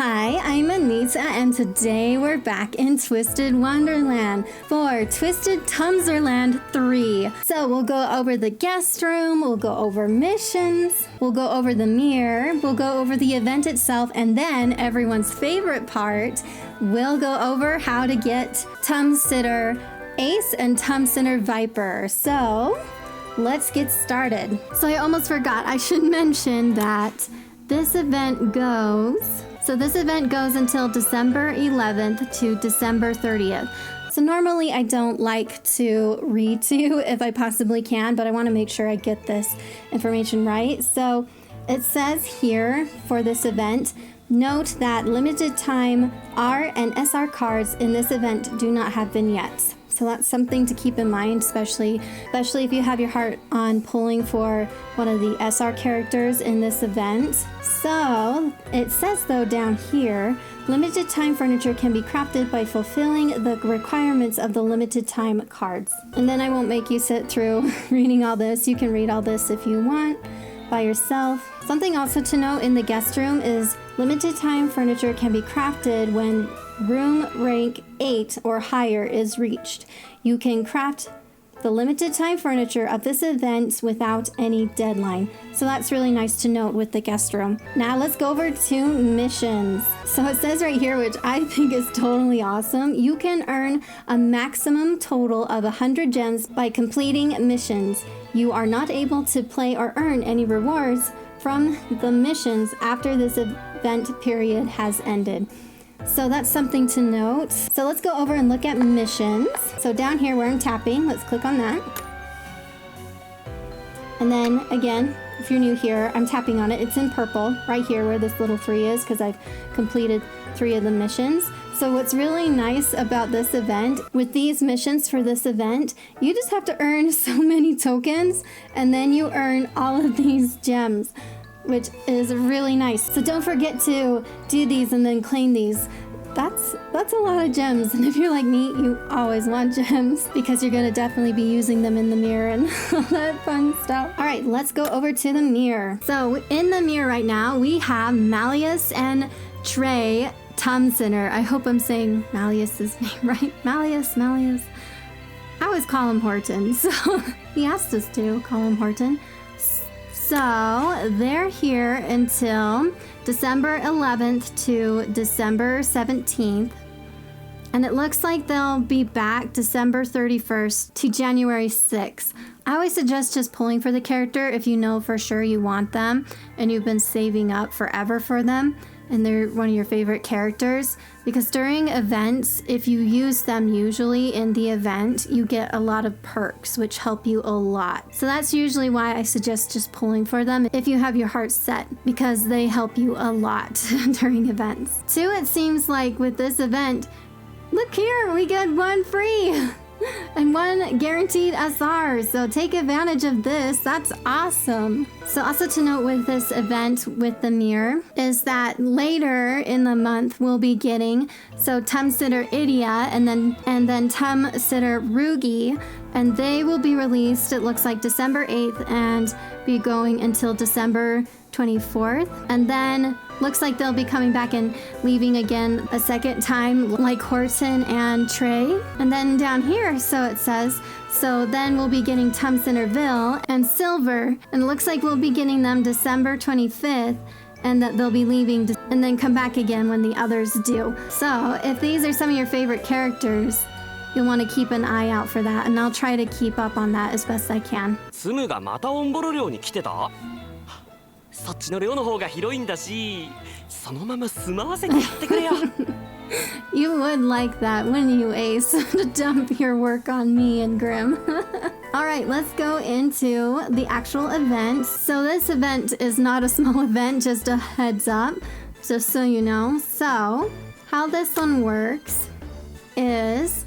Hi, I'm Anita, and today we're back in Twisted Wonderland for Twisted Tsumderland 3. So we'll go over the guest room, we'll go over missions, we'll go over the mirror, we'll go over the event itself, and then everyone's favorite part, we'll go over how to get Tumsitter Ace and Tumsitter Viper. So let's get started. So I almost forgot, I should mention that this event goes until December 11th to December 30th. So normally I don't like to read to you if I possibly can, but I want to make sure I get this information right. So it says here for this event, note that limited time R and SR cards in this event do not have vignettes. So that's something to keep in mind, especially if you have your heart on pulling for one of the SR characters in this event. So it says though down here, limited time furniture can be crafted by fulfilling the requirements of the limited time cards. And then I won't make you sit through reading all this. You can read all this if you want by yourself. Something also to note in the guest room is limited time furniture can be crafted when room rank 8 or higher is reached. You can craft the limited time furniture of this event without any deadline. So that's really nice to note with the guest room. Now let's go over to missions. So it says right here, which I think is totally awesome, you can earn a maximum total of 100 gems by completing missions. You are not able to play or earn any rewards from the missions after this event period has ended. So that's something to note. So let's go over and look at missions. So down here where I'm tapping, let's click on that. And then again, if you're new here, I'm tapping on it. It's in purple right here where this little 3 is because I've completed 3 of the missions. So what's really nice about this event, with these missions for this event, you just have to earn so many tokens and then you earn all of these gems, which is really nice. So don't forget to do these and then claim these. That's a lot of gems. And if you're like me, you always want gems because you're gonna definitely be using them in the mirror and all that fun stuff. All right, let's go over to the mirror. So in the mirror right now, we have Malleus and Trey Tumsitter. I hope I'm saying Malleus's name right. Malleus. I always call him Horton. So he asked us to call him Horton. So they're here until December 11th to December 17th. And it looks like they'll be back December 31st to January 6th. I always suggest just pulling for the character if you know for sure you want them and you've been saving up forever for them and they're one of your favorite characters, because during events, if you use them usually in the event, you get a lot of perks which help you a lot. So that's usually why I suggest just pulling for them if you have your heart set, because they help you a lot during events. 2, it seems like with this event, look here, we get 1 free and 1 guaranteed SR, so take advantage of this. That's awesome. So also to note with this event with the mirror is that later in the month we'll be getting Tumsitter Idia and then Tumsitter Rugi, and they will be released, it looks like December 8th and be going until December 24th, and then looks like they'll be coming back and leaving again a second time like Horton and Trey. And then down here, so it says, so then we'll be getting Tumsitterville and Silver, and it looks like we'll be getting them December 25th, and that they'll be leaving and then come back again when the others do. So if these are some of your favorite characters, you'll want to keep an eye out for that, and I'll try to keep up on that as best I can. ツムがまたオンボロ漁に来てた？そっちの漁の方が広いんだし、そのまま住まわせてやってくれよ。You would like that, wouldn't you, Ace? To dump your work on me and Grim. Alright, let's go into the actual event. So this event is not a small event, just a heads up, just so you know. So, how this one works is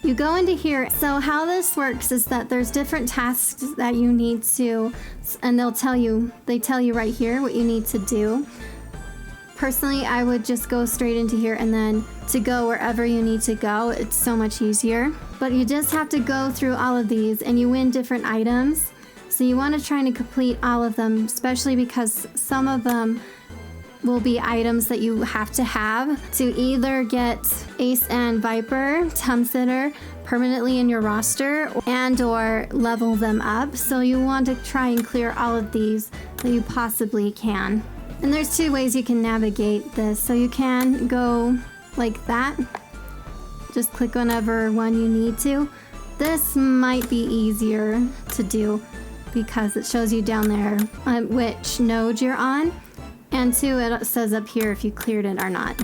you go into here. So how this works is that there's different tasks that you need to, and they tell you right here what you need to do. Personally, I would just go straight into here and then to go wherever you need to go. It's so much easier. But you just have to go through all of these and you win different items. So you want to try to complete all of them, especially because some of them will be items that you have to either get Ace and Viper, Tumsitter, permanently in your roster and or level them up. So you want to try and clear all of these that you possibly can. And there's two ways you can navigate this. So you can go like that. Just click whenever one you need to. This might be easier to do because it shows you down there which node you're on. And two, it says up here if you cleared it or not.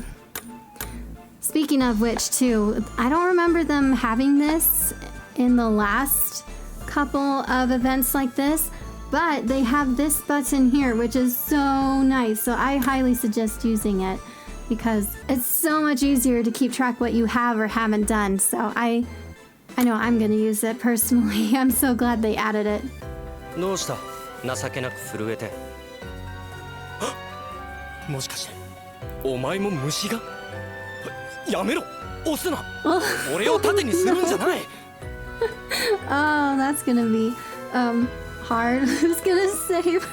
Speaking of which, too, I don't remember them having this in the last couple of events like this, but they have this button here, which is so nice. So I highly suggest using it because it's so much easier to keep track what you have or haven't done. So I know I'm going to use it personally. I'm so glad they added it. どうした情けなく震えてもしかしてお前も虫がやめろ押すな俺を盾にするんじゃない Oh, that's gonna be hard. Who's gonna save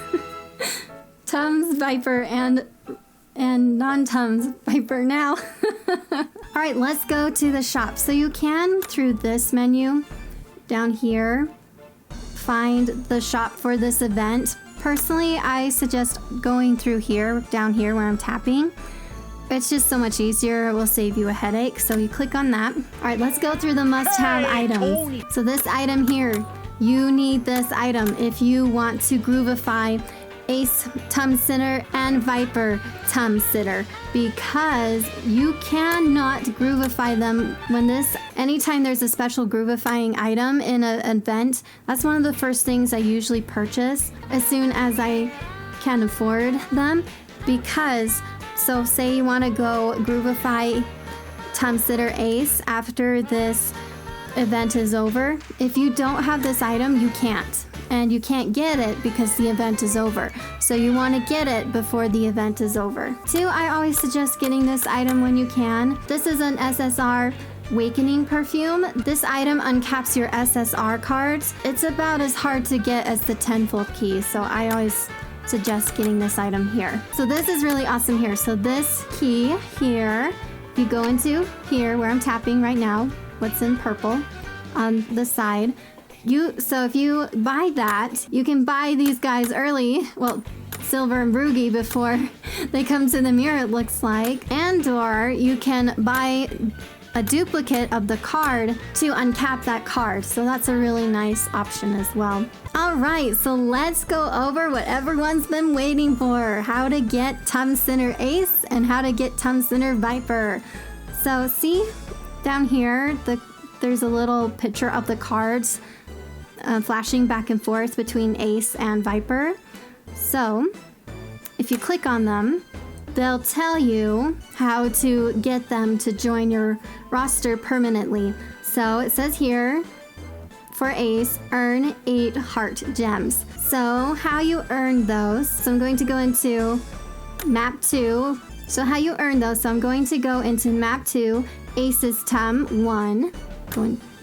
Tums Viper and non-Tums Viper now? Alright, let's go to the shop. So you can, through this menu down here, find the shop for this event. Personally, I suggest going through here, down here where I'm tapping. It's just so much easier. It will save you a headache. So you click on that. All right, let's go through the must-have items. So this item here, you need this item if you want to groovify Ace Tumsitter and Viper Tumsitter, because you cannot groovify them anytime there's a special groovifying item in an event. That's one of the first things I usually purchase as soon as I can afford them, because so say you want to go groovify Tumsitter Ace after this event is over. If you don't have this item, you can't. And you can't get it because the event is over. So you want to get it before the event is over. Two, I always suggest getting this item when you can. This is an SSR Awakening perfume. This item uncaps your SSR cards. It's about as hard to get as the tenfold key. So I always suggest getting this item here. So this is really awesome here. So this key here, if you go into here where I'm tapping right now, what's in purple on the side, so if you buy that, you can buy these guys early, well, Silver and Broogie, before they come to the mirror, it looks like. And or you can buy a duplicate of the card to uncap that card. So that's a really nice option as well. All right, so let's go over what everyone's been waiting for. How to get Tumsitter Ace and how to get Tumsitter Viper. So see down here, there's a little picture of the cards flashing back and forth between Ace and Viper. So if you click on them, they'll tell you how to get them to join your roster permanently. So it says here, for Ace, earn 8 heart gems. So how you earn those, so I'm going to go into map 2. So how you earn those, so I'm going to go into map 2, Ace's Tum 1,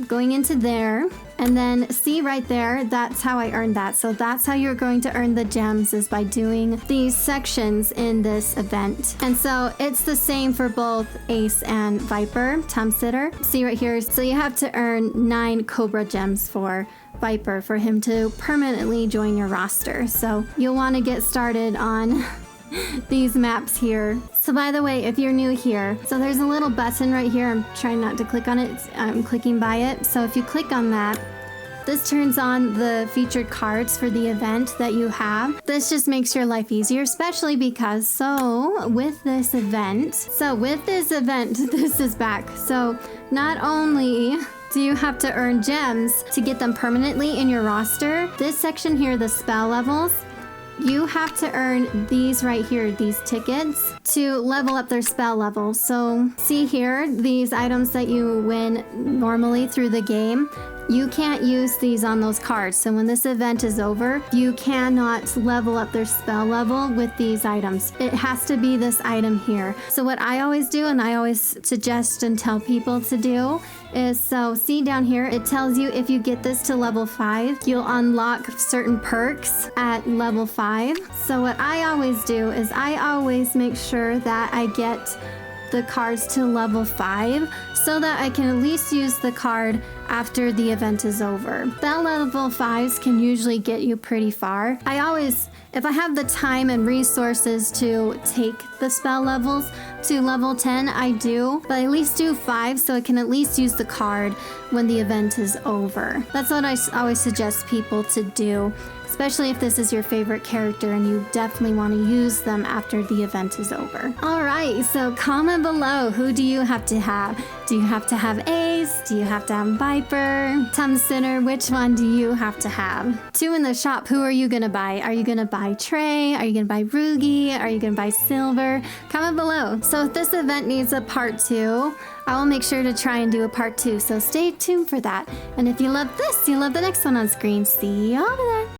going into there. And then see right there, that's how I earned that. So that's how you're going to earn the gems, is by doing these sections in this event. And so it's the same for both Ace and Viper, Tumsitter. See right here, so you have to earn 9 Cobra gems for Viper for him to permanently join your roster. So you'll want to get started on these maps here. So by the way, if you're new here, so there's a little button right here. I'm trying not to click on it. I'm clicking by it. So if you click on that, this turns on the featured cards for the event that you have. This just makes your life easier, especially because with this event, this is back. So not only do you have to earn gems to get them permanently in your roster, this section here, the spell levels, you have to earn these right here, these tickets, to level up their spell levels. So see here, these items that you win normally through the game, you can't use these on those cards. So when this event is over, you cannot level up their spell level with these items. It has to be this item here. So what I always do, and I always suggest and tell people to do, is so see down here, it tells you if you get this to level 5, you'll unlock certain perks at level 5. So what I always do is I always make sure that I get the cards to level 5 so that I can at least use the card after the event is over. Spell level 5s can usually get you pretty far. I always, if I have the time and resources to take the spell levels to level 10, I do, but I at least do 5 so I can at least use the card when the event is over. That's what I always suggest people to do, especially if this is your favorite character and you definitely want to use them after the event is over. All right, so comment below, who do you have to have? Do you have to have Ace? Do you have to have Viper? Center, which one do you have to have? 2 in the shop, who are you gonna buy? Are you gonna buy Trey? Are you gonna buy Rugi? Are you gonna buy Silver? Comment below. So if this event needs a part 2, I will make sure to try and do a part 2, so stay tuned for that. And if you love this, you'll love the next one on screen. See you over there.